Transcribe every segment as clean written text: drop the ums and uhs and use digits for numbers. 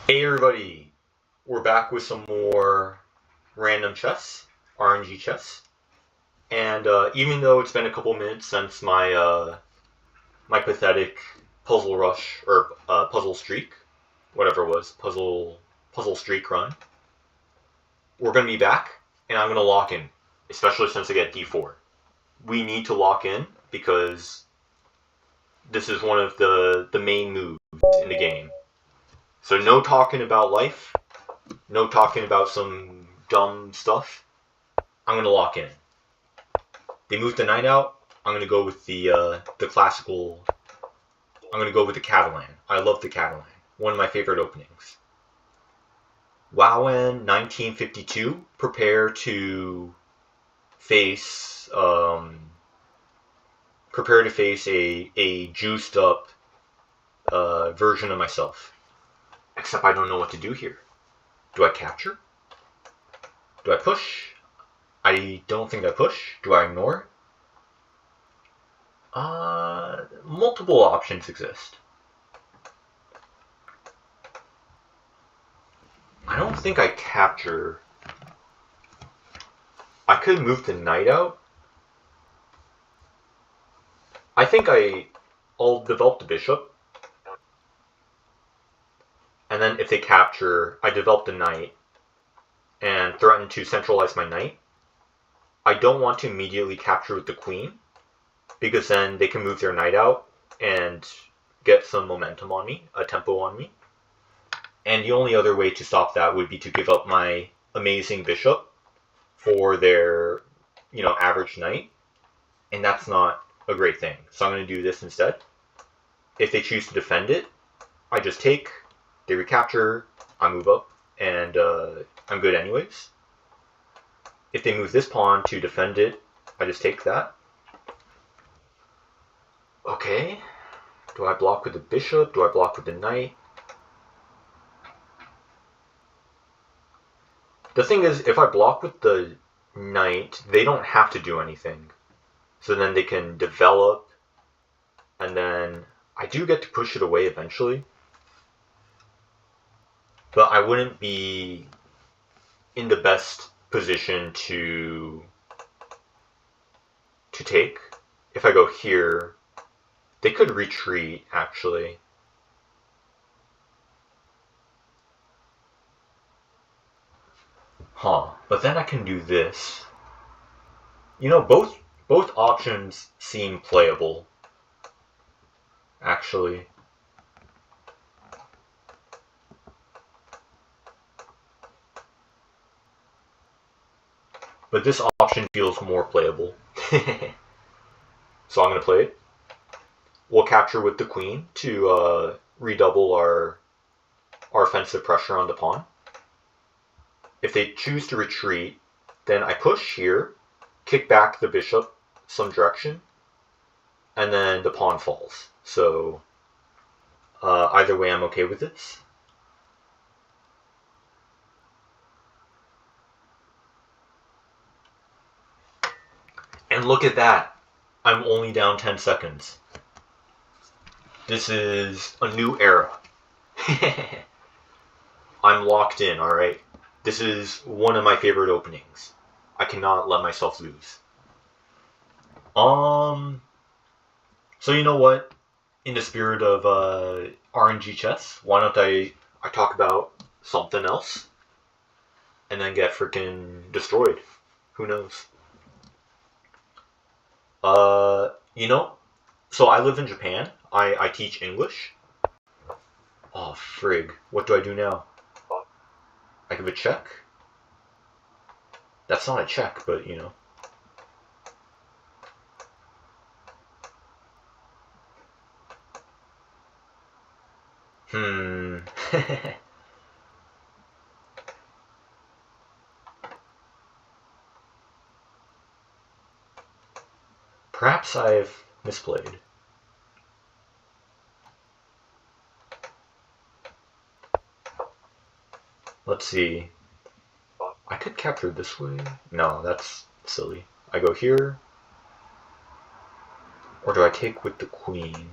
Hey everybody, we're back with some more random chess, RNG chess, and even though it's been a couple minutes since my pathetic puzzle rush or puzzle streak, whatever it was, puzzle streak run, we're gonna be back, and I'm gonna lock in, especially since I get d4. We need to lock in because this is one of the main moves in the game. So no talking about life. No talking about some dumb stuff. I'm gonna lock in. They moved the knight out. I'm gonna go with the classical. I'm gonna go with the Catalan. I love the Catalan. One of my favorite openings. Wowen 1952. Prepare to face a juiced up version of myself. Except I don't know what to do here. Do I capture? Do I push? I don't think I push. Do I ignore? Multiple options exist. I don't think I capture. I could move the knight out. I think I'll develop the bishop. And then if they capture, I develop the knight and threaten to centralize my knight. I don't want to immediately capture with the queen, because then they can move their knight out and get some momentum on me, a tempo on me. And the only other way to stop that would be to give up my amazing bishop for their, average knight. And that's not a great thing. So I'm going to do this instead. If they choose to defend it, I just take, they recapture, I move up, and I'm good anyways. If they move this pawn to defend it, I just take that. Okay. Do I block with the bishop? Do I block with the knight? The thing is, if I block with the knight, they don't have to do anything. So then they can develop, and then I do get to push it away eventually. But I wouldn't be in the best position to take. If I go here, they could retreat, actually. But then I can do this. Both options seem playable, actually. But this option feels more playable. So I'm going to play it. We'll capture with the queen to redouble our offensive pressure on the pawn. If they choose to retreat, then I push here, kick back the bishop some direction, and then the pawn falls. So either way, I'm okay with this. And look at that. I'm only down 10 seconds. This is a new era. I'm locked in, alright? This is one of my favorite openings. I cannot let myself lose. So you know what? In the spirit of RNG Chess, why don't I talk about something else and then get freaking destroyed? Who knows? So I live in Japan. I teach English. Oh, frig. What do I do now? I give a check? That's not a check, but Perhaps I've misplayed. Let's see. I could capture this way. No, that's silly. I go here. Or do I take with the queen?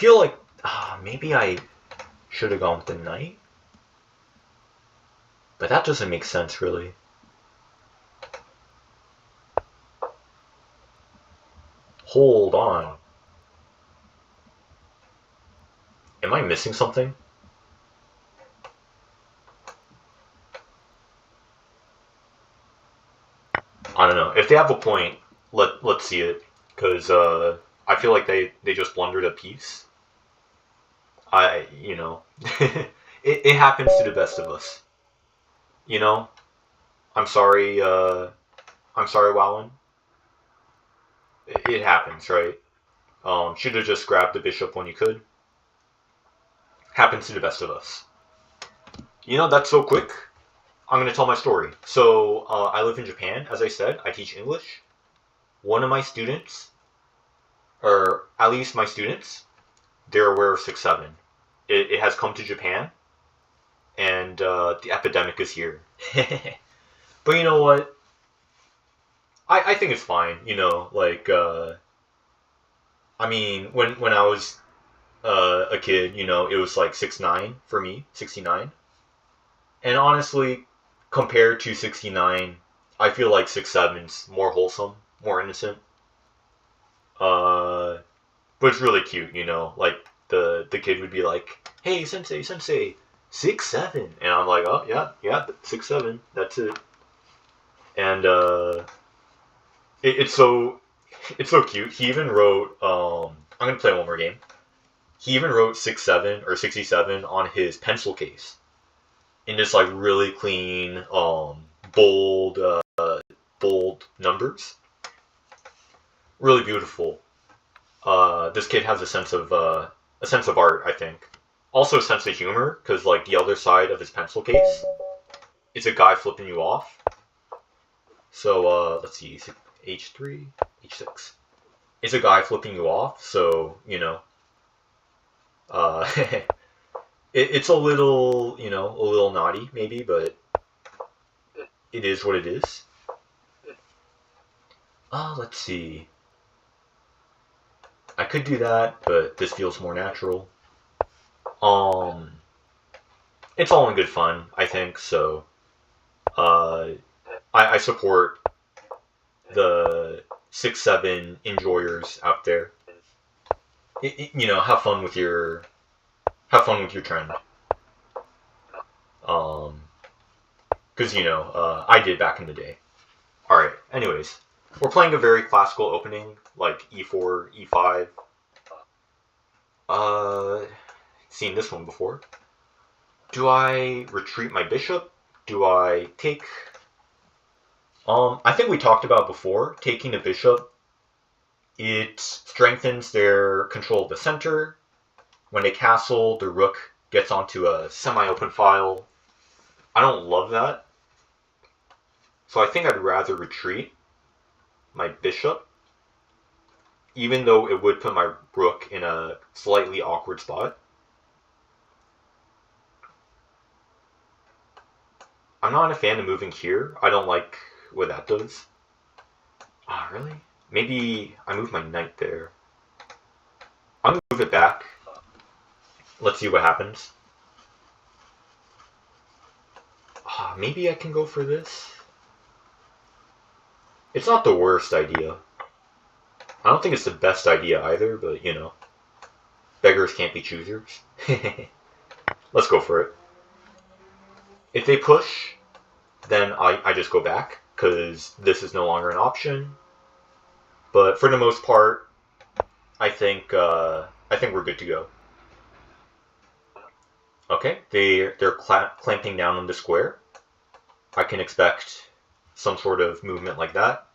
feel like maybe I should have gone with the knight. But that doesn't make sense, really. Hold on. Am I missing something? I don't know. If they have a point, let's see it. Because I feel like they just blundered a piece. It happens to the best of us. You know? I'm sorry, Wowen. It happens, right? Should have just grabbed the bishop when you could. Happens to the best of us. That's so quick. I'm going to tell my story. So, I live in Japan, as I said. I teach English. One of my students, or at least my students, they're aware of 6-7. It has come to Japan, and the epidemic is here. But you know what? I think it's fine. I mean, when I was a kid, it was like 6-9 for me, 69. And honestly, compared to 69, I feel like 6-7's more wholesome, more innocent. But it's really cute, Like the kid would be like, "Hey, sensei, 6-7," and I'm like, "Oh yeah, 6-7. That's it." And it's so cute. He even wrote. I'm gonna play one more game. He even wrote 6-7 or 67 on his pencil case in this like really clean, bold, bold numbers. Really beautiful. This kid has a sense of art, I think. Also a sense of humor, because like the other side of his pencil case, it's a guy flipping you off. So let's see, H3, H6. It's a guy flipping you off. So it's a little a little naughty maybe, but it is what it is. Let's see. I could do that, but this feels more natural. It's all in good fun, I think. So, I support the 6-7 enjoyers out there. Have fun with your trend. Because I did back in the day. All right. Anyways, we're playing a very classical opening, like E4, E5. Seen this one before. Do I retreat my bishop? Do I take... I think we talked about before, taking a bishop. It strengthens their control of the center. When they castle, the rook gets onto a semi-open file. I don't love that. So I think I'd rather retreat my bishop, even though it would put my rook in a slightly awkward spot. I'm not a fan of moving here. I don't like what that does. Ah, really? Maybe I move my knight there. I'm gonna move it back. Let's see what happens. Ah, maybe I can go for this. It's not the worst idea. I don't think it's the best idea either, but beggars can't be choosers. Let's go for it. If they push, then I just go back, because this is no longer an option. But for the most part, I think we're good to go. Okay, they're clamping down on the square. I can expect some sort of movement like that.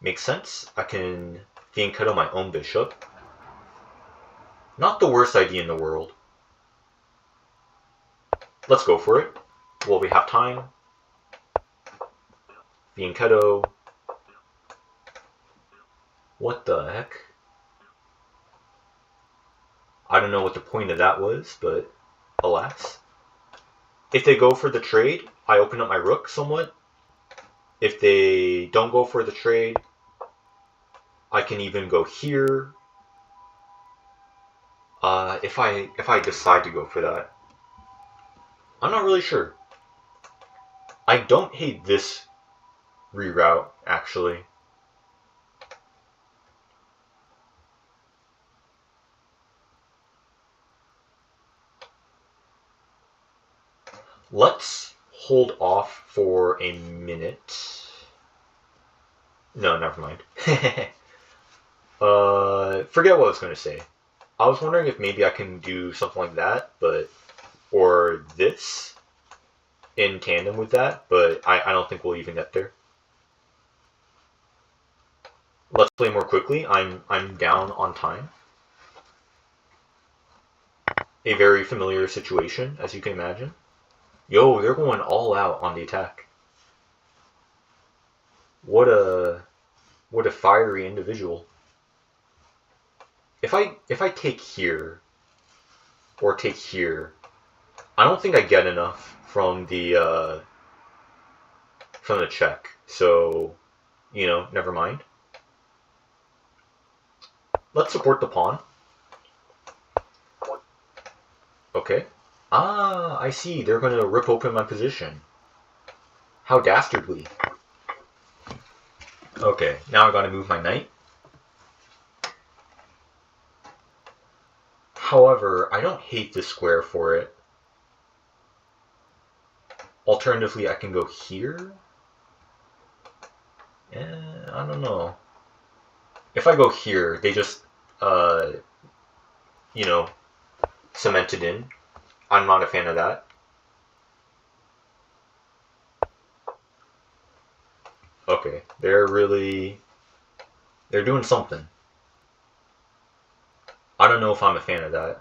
Makes sense. I can fianchetto my own bishop. Not the worst idea in the world. Let's go for it. While we have time. Fianchetto. What the heck? I don't know what the point of that was, but alas. If they go for the trade, I open up my rook somewhat. If they don't go for the trade, I can even go here. If I decide to go for that, I'm not really sure. I don't hate this reroute, actually. Let's hold off for a minute. No, never mind. Forget what I was going to say. I was wondering if maybe I can do something like that, or this in tandem with that, but I don't think we'll even get there. Let's play more quickly. I'm down on time. A very familiar situation, as you can imagine. Yo, they're going all out on the attack. What a fiery individual. If I take here or take here, I don't think I get enough from the check. So, never mind. Let's support the pawn. Okay. Ah, I see. They're going to rip open my position. How dastardly. Okay, now I gotta move my knight. However, I don't hate this square for it. Alternatively, I can go here. I don't know. If I go here, they just, cement it in. I'm not a fan of that. Okay, they're doing something. I don't know if I'm a fan of that.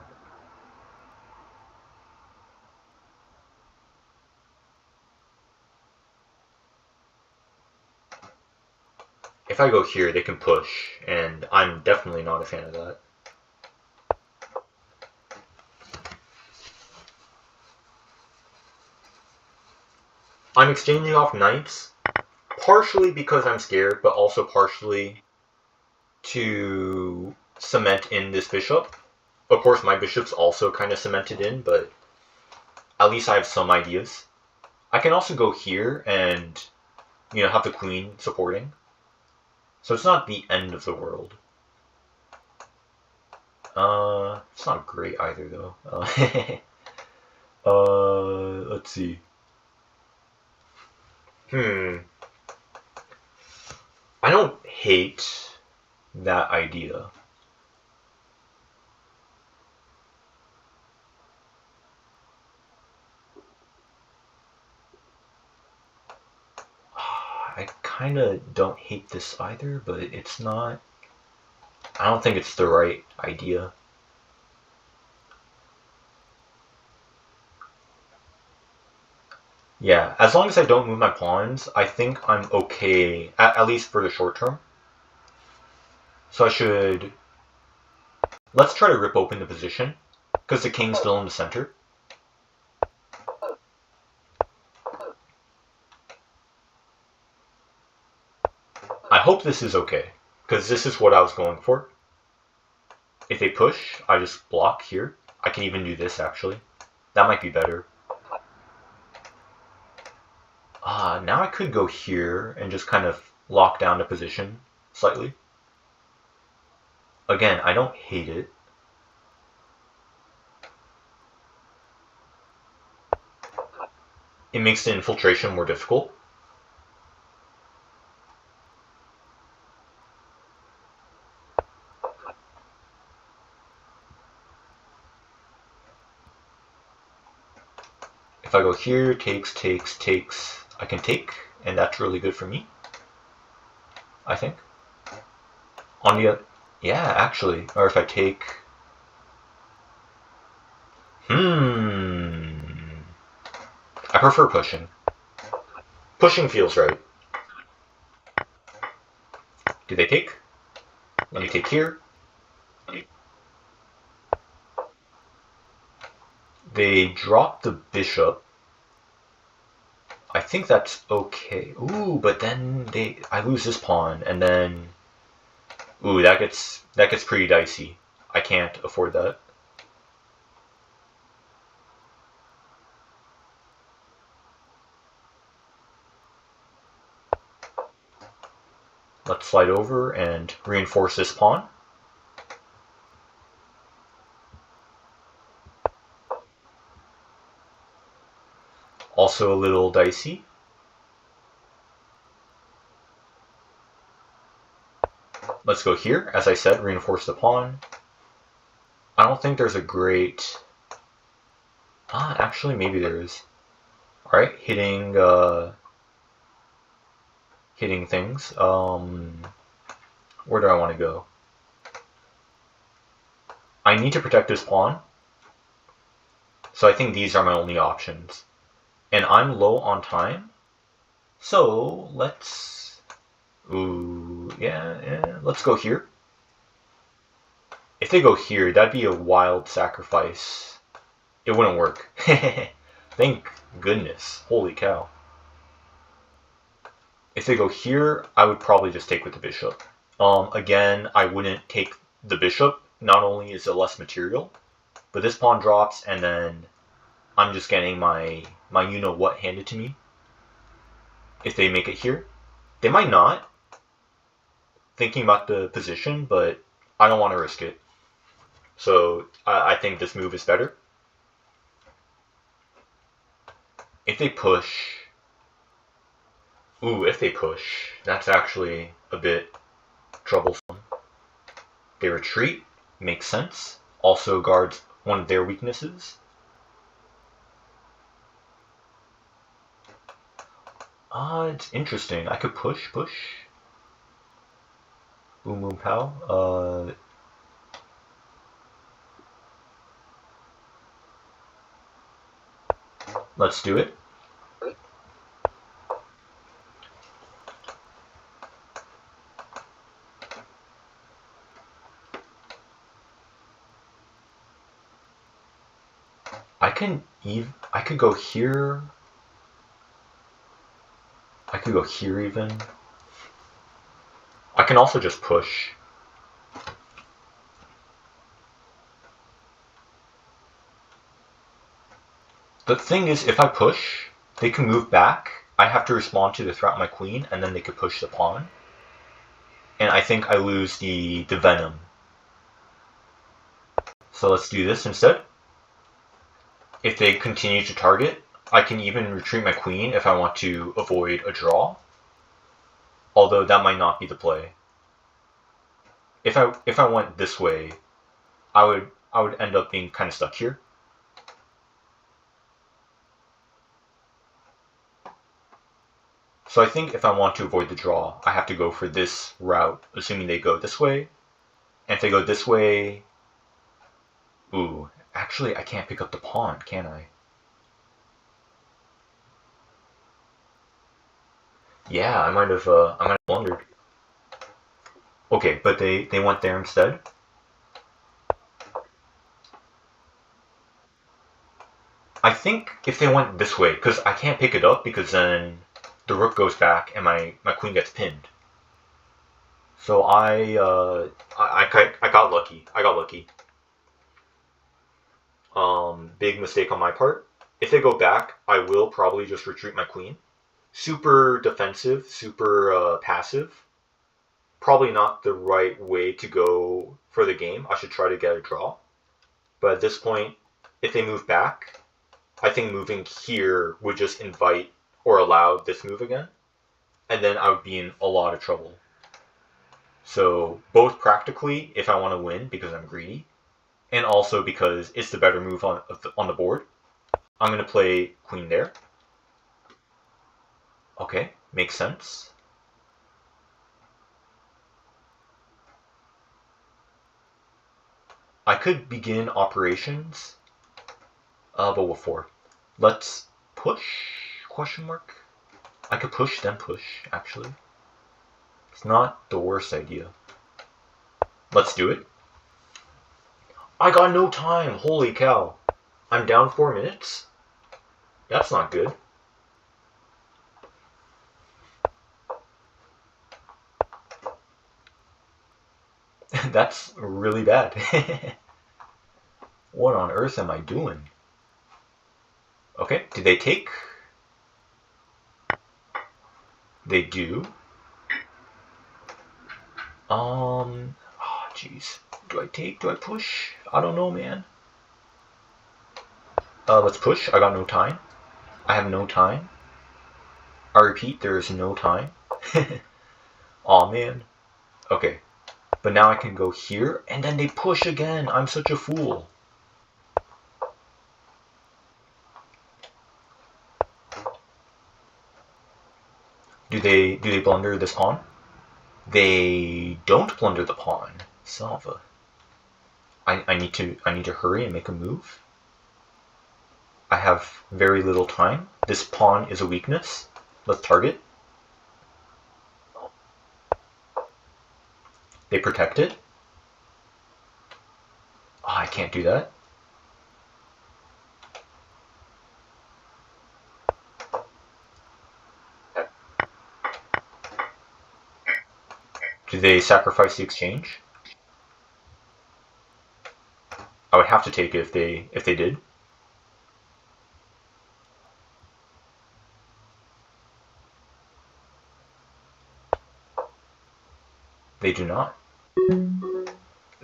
If I go here, they can push, and I'm definitely not a fan of that. I'm exchanging off knights, partially because I'm scared, but also partially to cement in this bishop. Of course, my bishop's also kind of cemented in, but at least I have some ideas. I can also go here and, have the queen supporting. So it's not the end of the world. It's not great either, though. Let's see. I don't hate that idea. I kind of don't hate this either, but it's not... I don't think it's the right idea. Yeah, as long as I don't move my pawns, I think I'm okay, at least for the short term. So I should... Let's try to rip open the position, because the king's still in the center. I hope this is okay, because this is what I was going for. If they push, I just block here. I can even do this, actually. That might be better. Now I could go here and just kind of lock down the position slightly. Again, I don't hate it. It makes the infiltration more difficult. If I go here, takes, I can take, and that's really good for me, I think. On the... Yeah, actually. Or if I take... I prefer pushing. Pushing feels right. Do they take? Let me take here. They drop the bishop. I think that's okay. Ooh, but then I lose this pawn, and then... Ooh, that gets pretty dicey. I can't afford that. Let's slide over and reinforce this pawn. Also a little dicey. Let's go here. As I said, reinforce the pawn. I don't think there's a great... actually, maybe there is. Alright, hitting things. Where do I want to go? I need to protect this pawn. So I think these are my only options. And I'm low on time. So let's... Ooh, yeah, let's go here. If they go here, that'd be a wild sacrifice. It wouldn't work. Thank goodness. Holy cow. If they go here, I would probably just take with the bishop. Again, I wouldn't take the bishop. Not only is it less material, but this pawn drops, and then I'm just getting my you-know-what handed to me. If they make it here. They might not. Thinking about the position, but I don't want to risk it. So I think this move is better. If they push... Ooh, if they push, that's actually a bit troublesome. They retreat, makes sense. Also guards one of their weaknesses. It's interesting. I could push. Boom, boom, pow. Let's do it. I could go here. I could go here even. I can also just push. The thing is, if I push, they can move back. I have to respond to the threat my queen, and then they could push the pawn. And I think I lose the venom. So let's do this instead. If they continue to target, I can even retreat my queen if I want to avoid a draw. Although that might not be the play. If I went this way, I would end up being kind of stuck here. So I think if I want to avoid the draw, I have to go for this route, assuming they go this way. And if they go this way... Ooh, actually I can't pick up the pawn, can I? Yeah, I might have blundered. Okay, but they went there instead. I think if they went this way, because I can't pick it up, because then the rook goes back and my queen gets pinned. So I got lucky. Big mistake on my part. If they go back, I will probably just retreat my queen. Super defensive, super passive. Probably not the right way to go for the game. I should try to get a draw. But at this point, if they move back, I think moving here would just invite or allow this move again. And then I would be in a lot of trouble. So both practically, if I want to win because I'm greedy, and also because it's the better move on the board, I'm going to play queen there. Okay, makes sense. I could begin operations, but what for? Let's push, question mark? I could push, then push, actually. It's not the worst idea. Let's do it. I got no time, holy cow. I'm down 4 minutes? That's not good. That's really bad. What on earth am I doing? Okay, did they take? They do. Jeez. Do I take? Do I push? I don't know, man. Let's push. I got no time. I have no time. I repeat, there is no time. Aw, man. Okay. But now I can go here, and then they push again. I'm such a fool. Do they blunder this pawn? They don't blunder the pawn. Salva. I need to hurry and make a move. I have very little time. This pawn is a weakness. Let's target. They protect it. Oh, I can't do that. Do they sacrifice the exchange? I would have to take it if they did. They do not.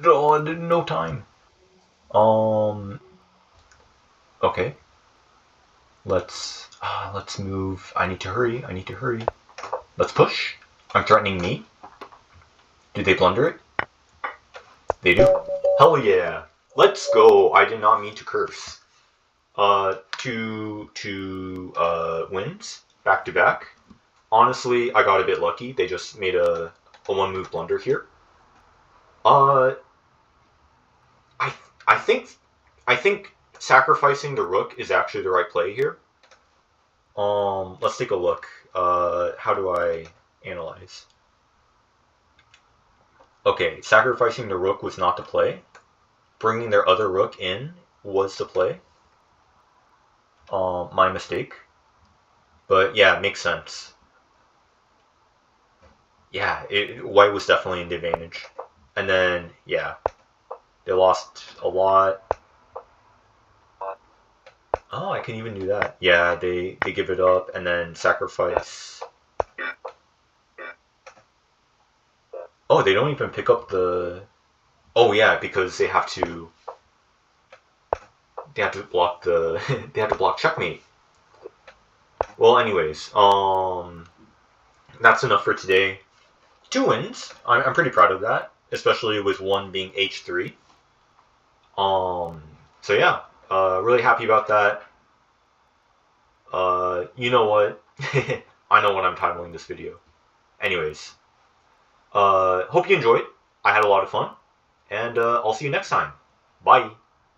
Oh, no time. Okay. Let's move. I need to hurry. I need to hurry. Let's push. I'm threatening me. Do they blunder it? They do. Hell yeah. Let's go. I did not mean to curse. Two wins back to back. Honestly, I got a bit lucky. They just made a one move blunder here. I think sacrificing the rook is actually the right play here. Let's take a look. How do I analyze? Okay, sacrificing the rook was not the play. Bringing their other rook in was the play. My mistake. But yeah, it makes sense. Yeah, white was definitely in the advantage. And then, yeah, they lost a lot. Oh, I can even do that. Yeah, they give it up and then sacrifice. Oh, they don't even pick up the... Oh yeah, because they have to block the they have to block checkmate. Well, anyways, that's enough for today. 2 wins. I'm pretty proud of that, especially with one being H3. So yeah, really happy about that. You know what? I know what I'm titling this video. Anyways, hope you enjoyed. I had a lot of fun, and I'll see you next time. Bye.